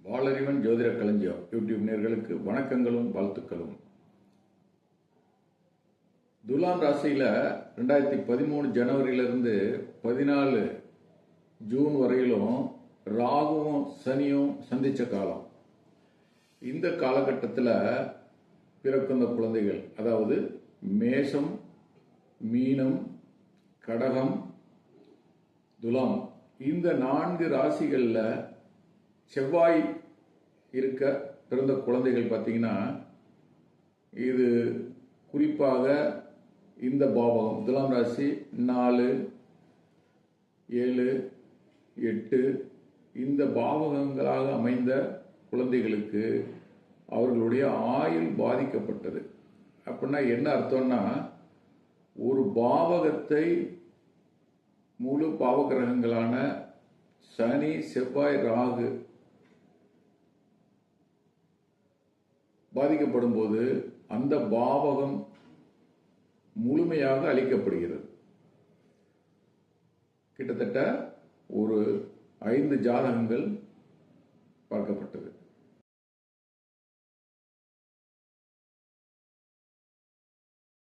வாளறிவன் ஜோதிட களஞ்சியம் யூடியூப் நேயர்களுக்கு வணக்கங்களும் வாழ்த்துக்களும். துலாம் ராசியில 2013 ஜனவரியிலிருந்து 14 ஜூன் வரையிலும் ராகுவும் சனியும் சந்திச்ச காலம். இந்த காலகட்டத்தில் பிறக்கின்ற குழந்தைகள், அதாவது மேஷம், மீனம், கடகம், துலாம், இந்த 4 ராசிகளில் செவ்வாய் இருக்க பிறந்த குழந்தைகள் பார்த்தீங்கன்னா, இது குறிப்பாக இந்த பாவகம் துலாம் ராசி 4, 7, 8 இந்த பாவகங்களாக அமைந்த குழந்தைகளுக்கு அவர்களுடைய ஆயுள் பாதிக்கப்பட்டது. அப்படின்னா என்ன அர்த்தம்னா, ஒரு பாவகத்தை முழு பாவகிரகங்களான சனி, செவ்வாய், ராகு பாதிக்கப்படும் போது அந்த பாவகம் முழுமையாக அளிக்கப்படுகிறது. கிட்டத்தட்ட ஒரு 5 ஜாதகங்கள் பார்க்கப்பட்டது.